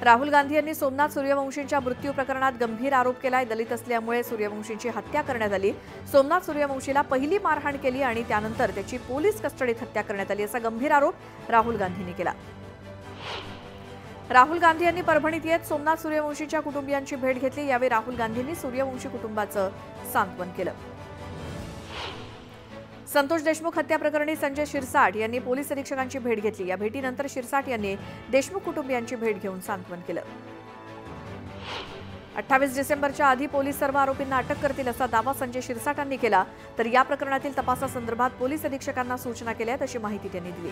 राहुल गांधी यांनी सोमनाथ सूर्यवंशींच्या मृत्यू प्रकरणात गंभीर आरोप केलाय। दलित असल्यामुळे सूर्यवंशींची हत्या करण्यात आली। सोमनाथ सूर्यवंशीला पहिली मारहाण केली आणि त्यानंतर त्याची पोलीस कस्टडीत हत्या करण्यात आली असा गंभीर आरोप राहुल गांधींनी केला। राहुल गांधी यांनी परभणीत येत सोमनाथ सूर्यवंशींच्या कुटुंबियांची भेट घेतली। यावेळी राहुल गांधींनी सूर्यवंशी कुटुंबाचं सांत्वन केलं। संतोष देशमुख हत्या प्रकरणी संजय शिरसाट यांनी पोलीस अधीक्षकांची भेट घेतली। या भेटीनंतर शिरसाट यांनी देशमुख कुटुंबियांची भेट घेऊन सांत्वन केलं। 28 डिसेंबरच्या आधी पोलीस सर्व आरोपींना अटक करतील असा दावा संजय शिरसाटांनी केला। तर या प्रकरणातील तपासासंदर्भात पोलीस अधीक्षकांना सूचना केल्या अशी माहिती त्यांनी दिली।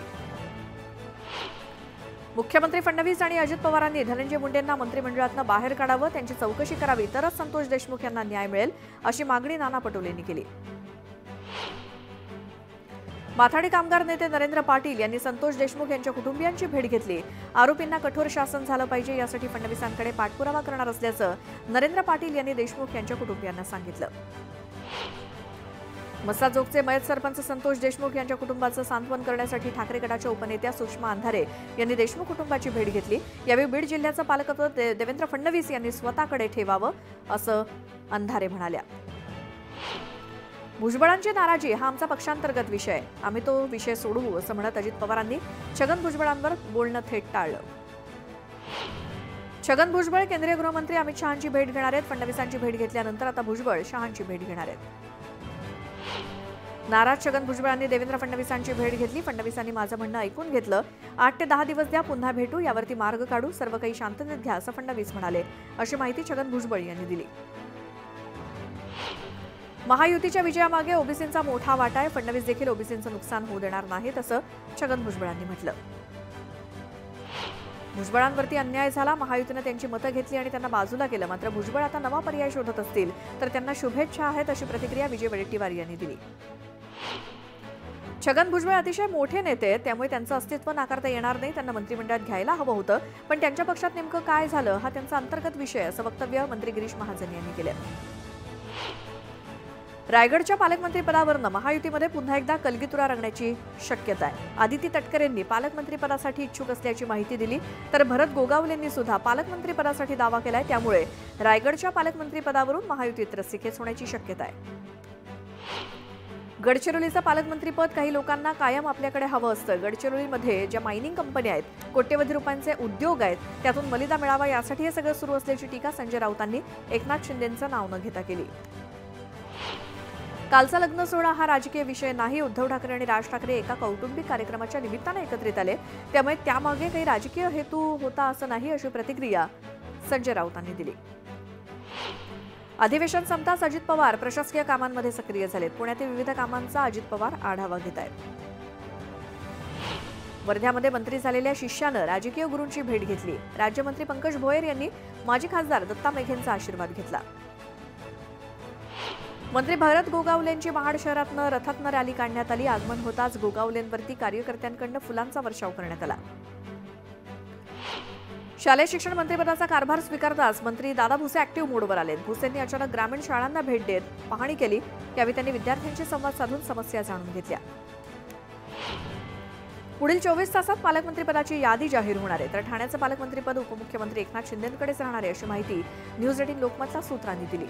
मुख्यमंत्री फडणवीस आणि अजित पवारांनी धनंजय मुंडेंना मंत्रिमंडळातून बाहेर काढावं, त्यांची चौकशी करावी, तरच संतोष देशमुख यांना न्याय मिळेल अशी मागणी नाना पटोलेंनी केली। माथाडी कामगार नेते नरेंद्र पाटील यांनी संतोष देशमुख यांच्या कुटुंबियांची भेट घेतली। आरोपींना कठोर शासन झालं पाहिजे यासाठी फडणवीसांकडे पाठपुरावा करणार असल्याचं नरेंद्र पाटील यांनी देशमुख यांच्या कुटुंबियांना सांगितलं। मस्साजोगचे मयत सरपंच संतोष देशमुख यांच्या कुटुंबाचं सांत्वन करण्यासाठी ठाकरे गटाच्या उपनेत्या सुषमा अंधारे यांनी देशमुख कुटुंबाची भेट घेतली। यावेळी बीड जिल्ह्याचं पालकत्व देवेंद्र फडणवीस यांनी स्वतःकडे ठेवावं असं अंधारे म्हणाल्या। भुजबळांची नाराजी हा आमचा पक्षांतर्गत विषय, आम्ही तो विषय सोडवू असं म्हणत अजित पवारांनी छगन भुजबळांवर बोलणं थेट टाळलं। छगन भुजबळ केंद्रीय गृहमंत्री अमित शहांची भेट घेणार आहेत। फडणवीसांची भेट घेतल्यानंतर आता भुजबळ शहांची भेट घेणार आहेत। नाराज छगन भुजबळांनी देवेंद्र फडणवीसांची भेट घेतली। फडणवीसांनी माझं म्हणणं ऐकून घेतलं, 8 ते 10 दिवस द्या, पुन्हा भेटू, यावरती मार्ग काढू, सर्व काही शांततेत घ्या असं फडणवीस म्हणाले अशी माहिती छगन भुजबळ यांनी दिली। महायुतीच्या विजयामागे ओबीसींचा मोठा वाटा आहे। फडणवीस देखील ओबीसींचं नुकसान होऊ देणार नाहीत असं छगन भुजबळांनी म्हटलं। भुजबळांवरती अन्याय झाला, महायुतीने त्यांची मतं घेतली आणि त्यांना बाजूला केलं, मात्र भुजबळ आता नवा पर्याय शोधत असतील तर त्यांना शुभेच्छा आहेत अशी प्रतिक्रिया विजय वडेट्टीवार यांनी दिली। छगन भुजबळ अतिशय मोठे नेते आहेत, त्यामुळे त्यांचं अस्तित्व नाकारता येणार नाही, त्यांना मंत्रिमंडळात घ्यायला हवं होतं, पण त्यांच्या पक्षात नेमकं काय झालं हा त्यांचा अंतर्गत विषय असं वक्तव्य मंत्री गिरीश महाजन यांनी केलं। रायगडच्या पालकमंत्रीपदावरून महायुतीमध्ये पुन्हा एकदा कलगीतुरा रंगण्याची शक्यता आहे। आदिती तटकरेंनी पालकमंत्रीपदासाठी इच्छुक असल्याची माहिती दिली, तर भरत गोगावलेंनी सुद्धा पालकमंत्रीपदासाठी दावा केलाय, त्यामुळे रायगडच्या पालकमंत्रीपदावरून महायुतीत रस्सीखेच होण्याची शक्यता आहे। गडचिरोलीचं पालकमंत्रीपद काही लोकांना कायम आपल्याकडे हवं असतं। गडचिरोलीमध्ये ज्या मायनिंग कंपन्या आहेत, कोट्यवधी रुपयांचे उद्योग आहेत, त्यातून मलिदा मिळावा यासाठी हे सगळं सुरू असल्याची टीका संजय राऊतांनी एकनाथ शिंदेंचं नाव न घेता केली। कालचा लग्न सोहळा हा राजकीय विषय नाही। उद्धव ठाकरे आणि राज ठाकरे एका कौटुंबिक कार्यक्रमाच्या निमित्ताने एकत्रित आले, त्यामुळे त्यामागे काही राजकीय हेतू होता असं नाही अशी प्रतिक्रिया संजय राऊतांनी दिली। अधिवेशन संपताच अजित पवार प्रशासकीय कामांमध्ये सक्रिय झालेत। पुण्यातील विविध कामांचा अजित पवार आढावा घेत आहेत। वर्ध्यामध्ये मंत्री झालेल्या शिष्यानं राजकीय गुरूंची भेट घेतली। राज्यमंत्री पंकज भोयर यांनी माजी खासदार दत्ता मेघेंचा आशीर्वाद घेतला। मंत्री भरत गोगावलेंची महाड शहरातनं रथातनं रॅली काढण्यात आली। आगमन होताच गोगावलेंवरती कार्यकर्त्यांकडून फुलांचा वर्षाव करण्यात आला। शालेय शिक्षण मंत्रिपदाचा कारभार स्वीकारताच मंत्री दादा भुसे ऍक्टिव्ह मोडवर आले। भुसेंनी अचानक ग्रामीण शाळांना भेट देत पाहणी केली, यावेळी त्यांनी विद्यार्थ्यांशी संवाद साधून समस्या जाणून घेतल्या। पुढील 24 तासात पालकमंत्रीपदाची यादी जाहीर होणार आहे, तर ठाण्याचं पालकमंत्रीपद उपमुख्यमंत्री एकनाथ शिंदेंकडेच राहणार आहे अशी माहिती न्यूज 18 लोकमतच्या सूत्रांनी दिली।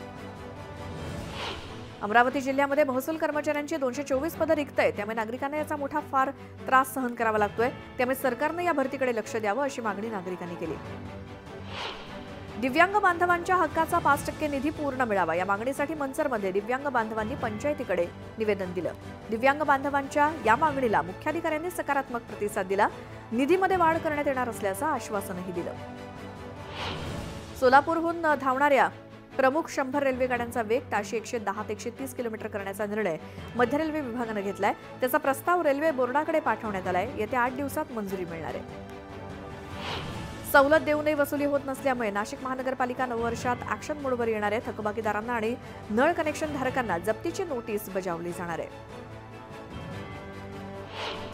अमरावती जिल्ह्यामध्ये महसूल कर्मचाऱ्यांची 224 पदं रिक्त आहेत, त्यामुळे नागरिकांना याचा मोठा फार त्रास सहन करावा लागतोय, त्यामुळे सरकारने या भरतीकडे लक्ष द्यावं अशी मागणी नागरिकांनी केली। दिव्यांग बांधवांच्या हक्काचा 5% निधी पूर्ण मिळावा या मागणीसाठी मंचरमध्ये दिव्यांग बांधवांनी पंचायतीकडे निवेदन दिलं। दिव्यांग बांधवांच्या या मागणीला मुख्याधिकाऱ्यांनी सकारात्मक प्रतिसाद दिला, निधीमध्ये वाढ करण्यात येणार असल्याचं आश्वासनही दिलं। सोलापूरहून धावणाऱ्या प्रमुख 100 रेल्वे गाड्यांचा वेग ताशी 110 ते 130 किलोमीटर करण्याचा निर्णय मध्य रेल्वे विभागानं घेतलाय। त्याचा प्रस्ताव रेल्वे बोर्डाकडे पाठवण्यात आलाय। येत्या 8 दिवसात मंजुरी मिळणार आहे। सवलत देऊनही वसुली होत नसल्यामुळे नाशिक महानगरपालिका नववर्षात ॲक्शन मोडवर येणार आहे। थकबाकीदारांना आणि नळ कनेक्शन धारकांना जप्तीची नोटीस बजावली जाणार आहे।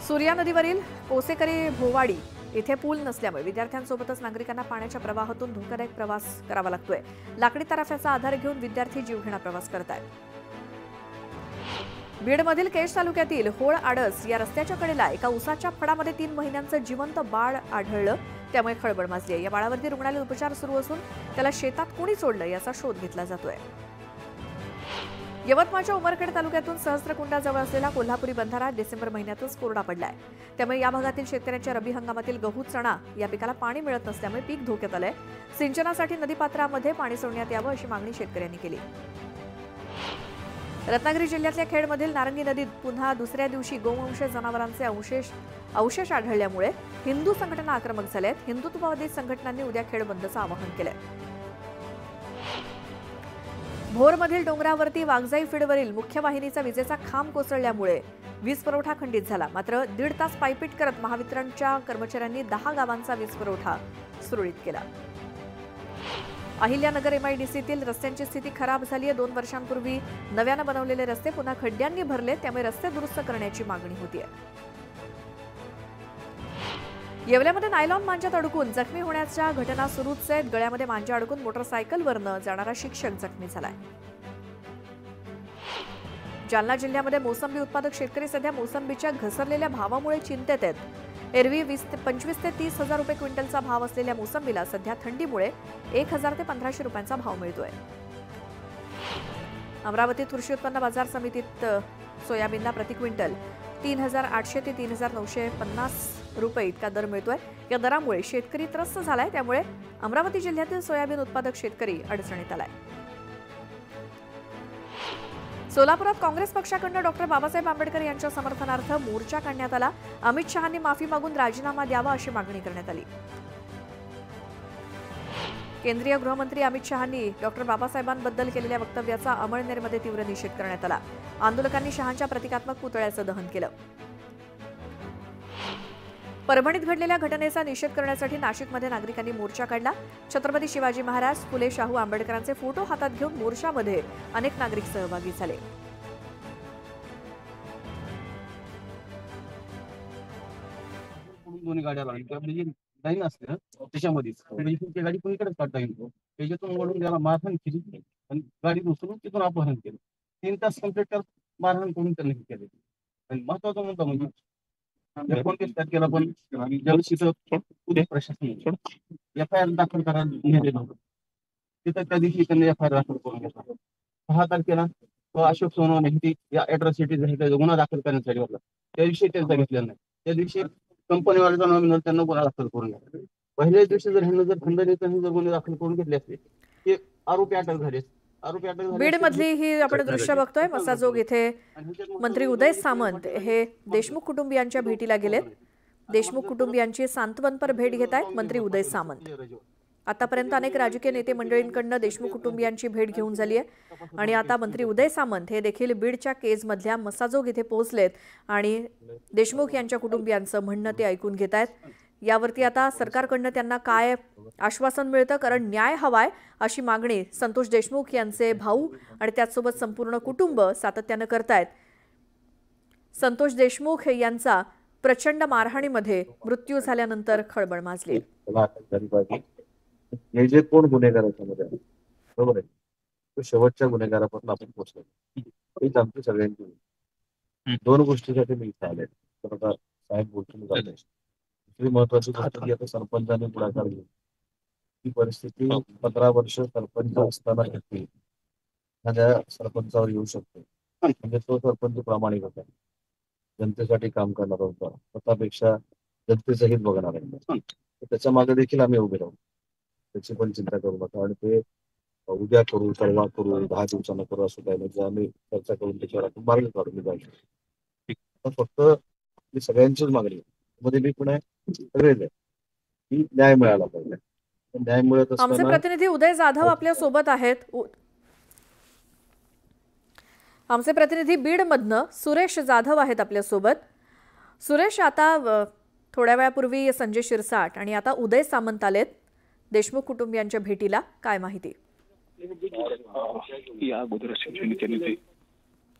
सूर्या नदीवरील कोसेकरी भोवाडी इथे पूल नसल्यामुळे विद्यार्थ्यांसोबतच नागरिकांना पाण्याच्या प्रवाहातून धोकादायक प्रवास करावा लागतोय। लाकडी तराफ्याचा आधार घेऊन विद्यार्थी जीवघेणा प्रवास करतायत। बीडमधील केज तालुक्यातील होळ आडस या रस्त्याच्या कडेला एका उसाच्या फडामध्ये 3 महिन्यांचं जिवंत बाळ आढळलं। त्यामुळे खळबळ माजली आहे। या बाळावरती रुग्णालयात उपचार सुरू असून त्याला शेतात कोणी सोडलं याचा शोध घेतला जातोय। यवतमाळच्या उमरखेड तालुक्यातून सहस्त्रकुंडाजवळ असलेला कोल्हापुरी बंधारा डिसेंबर महिन्यातच कोरडा पडलाय। त्यामुळे या भागातील शेतकऱ्यांच्या रब्बी हंगामातील गहू, चणा या पिकाला पाणी मिळत नसल्यामुळे पीक धोक्यात आलंय। सिंचनासाठी नदीपात्रामध्ये पाणी सोडण्यात यावं अशी मागणी शेतकऱ्यांनी केली। रत्नागिरी जिल्ह्यातल्या खेडमधील नारंगी नदीत पुन्हा दुसऱ्या दिवशी गोवंश जनावरांचे अवशेष आढळल्यामुळे हिंदू संघटना आक्रमक झाल्या आहेत। हिंदुत्ववादी संघटनांनी उद्या खेड बंदचं आवाहन केलंय। भोरमधील डोंगरावरती वाघजाई फीडवरील मुख्य वाहिनीचा विजेचा खांब कोसळल्यामुळे वीज पुरवठा खंडित झाला। मात्र 1.5 तास पायपीट करत महावितरणच्या कर्मचाऱ्यांनी 10 गावांचा वीज पुरवठा सुरळीत केला। अहिल्यानगर MIDCतील रस्त्यांची स्थिती खराब झाली आहे। 2 वर्षांपूर्वी नव्यानं बनवलेले रस्ते पुन्हा खड्ड्यांनी भरले, त्यामुळे रस्ते दुरुस्त करण्याची मागणी होतीये। येवल्यामध्ये नायलॉन मांजात अडकून जखमी होण्याच्या घटना सुरूच आहेत। गळ्यामध्ये मांजा अडकून मोटरसायकलवरनं जाणारा शिक्षक जखमी झालाय। जालना जिल्ह्यामध्ये मोसंबी उत्पादक शेतकरी सध्या मोसंबीच्या घसरलेल्या भावामुळे चिंतेत आहेत। एरवी 25 ते 30 हजार रुपये क्विंटलचा भाव असलेल्या मोसंबीला सध्या थंडीमुळे 1000 ते 1500 रुपयांचा भाव मिळतोय। अमरावती कृषी उत्पन्न बाजार समितीत सोयाबीनला प्रति क्विंटल 3800 ते 3950 रुपये इतका दर मिळतोय। या दरामुळे शेतकरी त्रस्त झालाय, त्यामुळे अमरावती जिल्ह्यातील सोयाबीन उत्पादक शेतकरी अडचणीत आलाय। सोलापुरात काँग्रेस पक्षाकडून डॉक्टर बाबासाहेब आंबेडकर यांच्या समर्थनार्थ मोर्चा काढण्यात आला। अमित शहांनी माफी मागून राजीनामा द्यावा अशी मागणी करण्यात आली। केंद्रीय गृहमंत्री अमित शहांनी डॉक्टर बाबासाहेबांबद्दल केलेल्या वक्तव्याचा अमळनेरमध्ये तीव्र निषेध करण्यात आला। आंदोलकांनी शहांच्या प्रतिकात्मक पुतळ्याचं दहन केलं। परभणीत घडलेल्या घटनेचा निषेध करण्यासाठी नाशिकमध्ये नागरिकांनी मोर्चा काढला। छत्रपती शिवाजी महाराज, फुले, शाहू, आंबेडकरांचे फोटो हातात घेऊन मोर्चामध्ये अनेक नागरिक सहभागी झाले। दोन्ही गाड्या लागल्या लाईन असते ना त्याच्यामध्ये गाडी कोणीकडेच काढता येईल, त्याच्यातून वळून त्याला मारहाण केली आणि गाडी घुसवून तिथून अपहरण केलं। 3 तास कंप्लीट मारहाण करून त्यांनी केले। आणि महत्वाचा मुद्दा म्हणजे 29 तारखेला पण पोलीस प्रशासन FIR दाखल करायला नेलेलं होतं, तिथं त्या दिवशी त्यांनी FIR दाखल करून घेतला। 6 तारखेला तो अशोक सोनवणे ही या अॅट्रॉसिटी गुन्हा दाखल करण्यासाठी होता, त्या दिवशी त्यांचा घेतलेला नाही। त्या दिवशी कंपनीवाल्याचा नॉमिनल त्यांना गुन्हा दाखल करून घेतला। पहिल्याच दिवशी जर ह्यांना जर खंडणीचं जर गुन्हे दाखल करून घेतले असते ते आरोपी अटक झाले। बीड मधली ही आपण दृश्य बघतोय। मसाजोग इथे मंत्री उदय सामंत हे देशमुख कुटुंबियांच्या भेटीला गेलेत। देशमुख कुटुंबियांची सांत्वनपर भेट घेत आहेत मंत्री उदय सामंत। आतापर्यंत अनेक राजकीय नेते मंडळींकडून देशमुख कुटुंबियांची भेट घेऊन झाली आहे आणि आता मंत्री उदय सामंत हे देखील बीडच्या केजमधल्या मसाजोग इथे पोहोचलेत आणि देशमुख यांच्या कुटुंबियांचं म्हणणं ते ऐकून घेत आहेत। यावरती आता सरकारकडून त्यांना काय आश्वासन मिळतं, कारण न्याय हवाय अशी मागणी संतोष देशमुख यांचे भाऊ आणि त्याचसोबत संपूर्ण कुटुंब सातत्यानं करतायत। संतोष देशमुख यांचा प्रचंड मारहाणीमध्ये मृत्यू झाल्यानंतर खळबळ माजली। हे जे कोण गुन्हेगार याच्यामध्ये बरोबर आहे, तो शेवटच्या गुन्हेगारापासून आपण पोहोचलो, हीच आमची सगळ्यांची 2 गोष्टीसाठी मी इथे आले। तर आता साहेब बोलून झाले। दुसरी महत्वाची गोष्ट की आता सरपंचाने पुढाकार घेऊन ही परिस्थिती 15 वर्ष सरपंच असताना घेतली एखाद्या सरपंचावर येऊ शकते, म्हणजे तो सरपंच प्रामाणिक होता, जनतेसाठी काम करणार होता, स्वतःपेक्षा जनतेचं हित बघणार आहे। त्याच्या मागे देखील आम्ही उभे राहू, त्याची पण चिंता करू नका। आणि ते उद्या करू, परवा करू, 10 दिवसांना करू असं काही म्हणजे आम्ही चर्चा करून त्याच्यावर आपण मार्ग काढून जाऊ। फक्त मी सगळ्यांचीच मागणी मध्ये मी पुन्हा सगळेच आहे की न्याय मिळाला पाहिजे। न्याय मिळत असताना आमचे प्रतिनिधी उदय जाधव आपल्या सोबत आहेत। आमचे प्रतिनिधी बीड मधनं सुरेश जाधव आहेत आपल्या सोबत। सुरेश, आता थोड्या वेळापूर्वी संजय शिरसाट आणि आता उदय सामंत आलेत देशमुख कुटुंबियांच्या भेटीला, काय माहिती? या अगोदर शिवसेनेचे नेते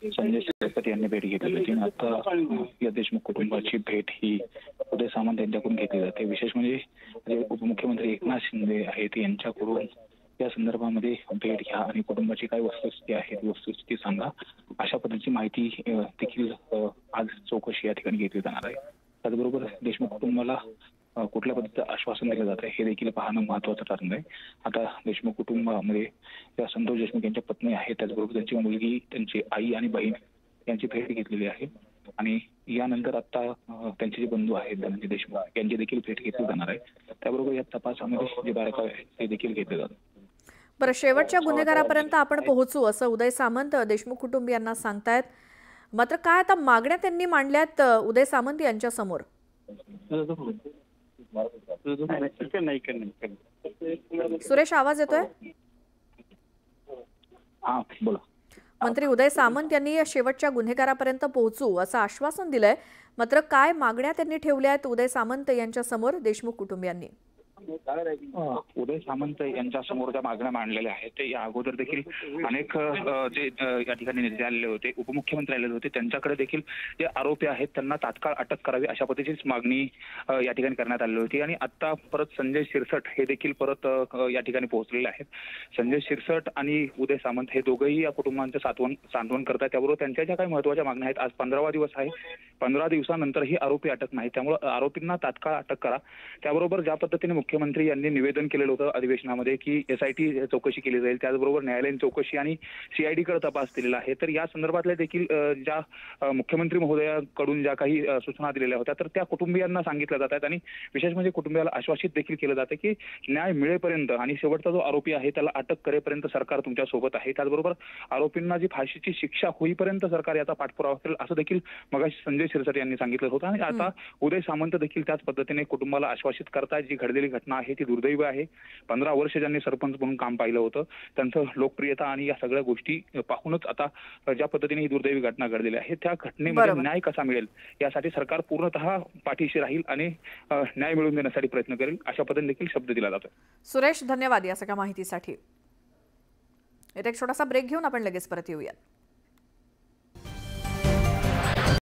संजय शिरसाट यांनी भेट घेतली होती। आता या देशमुख कुटुंबाची भेट ही उदय सामंत यांच्याकडून घेतली जाते। विशेष म्हणजे उपमुख्यमंत्री एकनाथ शिंदे आहेत यांच्याकडून या संदर्भामध्ये भेट घ्या आणि कुटुंबाची काय वस्तुस्थिती आहे ती वस्तुस्थिती सांगा, अशा पद्धतीची माहिती देखील आज चौकशी या ठिकाणी घेतली जाणार आहे। त्याचबरोबर देशमुख कुटुंबाला कुठल्या पद्धतीचं आश्वासन दिलं जातं हे देखील पाहणं महत्त्वाचं ठरणार आहे. आता देशमुख कुटुंबामध्ये ज्या संतोष देशमुख यांच्या पत्नी आहेत, त्याचबरोबर त्यांची मुलगी, त्यांची आई आणि बहीण यांची भेट घेतलेली आहे आणि यानंतर आता त्यांचे जे बंधू आहेत धनंजय देशमुख यांची देखील भेट घेतली जाणार आहे. त्याबरोबर या तपासामध्ये जे बारकावे आहेत ते देखील घेतले जातात. बरं, शेवटच्या गुन्हेगारापर्यंत आपण पोहोचू असं उदय सामंत देशमुख कुटुंबियांना सांगतायत. मात्र काय आता मागण्या त्यांनी मांडल्यात उदय सामंत यांच्या समोर? सुरेश, आवाज येतोय? हा, बोला. मंत्री उदय सामंत यांनी शेवटच्या गुन्हेगारापर्यंत पोहोचू असं आश्वासन दिलंय. मात्र काय मागण्या त्यांनी ठेवल्या आहेत उदय सामंत यांच्या समोर देशमुख कुटुंबियांनी? उदय सामंत यांच्या समोर ज्या मागण्या मांडलेल्या आहेत ते या अगोदर देखील अनेक जे या ठिकाणी नेते आलेले होते, उपमुख्यमंत्री आलेले होते, त्यांच्याकडे देखील जे आरोपी आहेत त्यांना तात्काळ अटक करावी अशा पद्धतीचीच मागणी या ठिकाणी करण्यात आलेली होती. आणि आता परत संजय शिरसट हे देखील परत या ठिकाणी पोहोचलेले आहेत. संजय शिरसट आणि उदय सामंत हे दोघंही या कुटुंबांचं सांत्वन करतात. त्याबरोबर त्यांच्या ज्या काही महत्त्वाच्या मागण्या आहेत, आज 15वा दिवस आहे, 15 दिवसानंतरही आरोपी अटक नाही, त्यामुळे आरोपींना तात्काळ अटक करा. त्याबरोबर ज्या पद्धतीने मुख्यमंत्री यांनी निवेदन केलेलं होतं अधिवेशनामध्ये की SIT चौकशी केली जाईल, त्याचबरोबर न्यायालयीन चौकशी आणि CID कडे तपास दिलेला आहे, तर या संदर्भातल्या देखील ज्या मुख्यमंत्री महोदयाकडून ज्या काही सूचना दिलेल्या होत्या तर त्या कुटुंबियांना सांगितल्या जात आहेत. आणि विशेष म्हणजे कुटुंबियाला आश्वासित देखील केलं जातं की न्याय मिळेपर्यंत आणि शेवटचा जो आरोपी आहे त्याला अटक करेपर्यंत सरकार तुमच्या सोबत आहे. त्याचबरोबर आरोपींना जी फाशीची शिक्षा होईपर्यंत सरकार याचा पाठपुरावा करेल असं देखील मगाशी संजय शिरसाट यांनी सांगितलं होतं. आणि आता उदय सामंत देखील त्याच पद्धतीने कुटुंबाला आश्वासित करतायत. जी घडलेली घटना आहे ती दुर्दैवी आहे. 15 वर्ष ज्यांनी सरपंच म्हणून काम पाहिलं होतं, त्यांचं लोकप्रियता आणि या सगळ्या गोष्टी पाहूनच आता ज्या पद्धतीने ही दुर्दैवी घटना घडलेली आहे त्या घटनेमध्ये न्याय कसा मिळेल यासाठी सरकार पूर्णतः पाठीशी राहील आणि न्याय मिळवून देण्यासाठी प्रयत्न करेल अशा पद्धतीने देखील शब्द दिला जातो. सुरेश, धन्यवाद या सगळ्या माहितीसाठी. एक छोटासा ब्रेक घेऊन आपण लगेच परत येऊयात.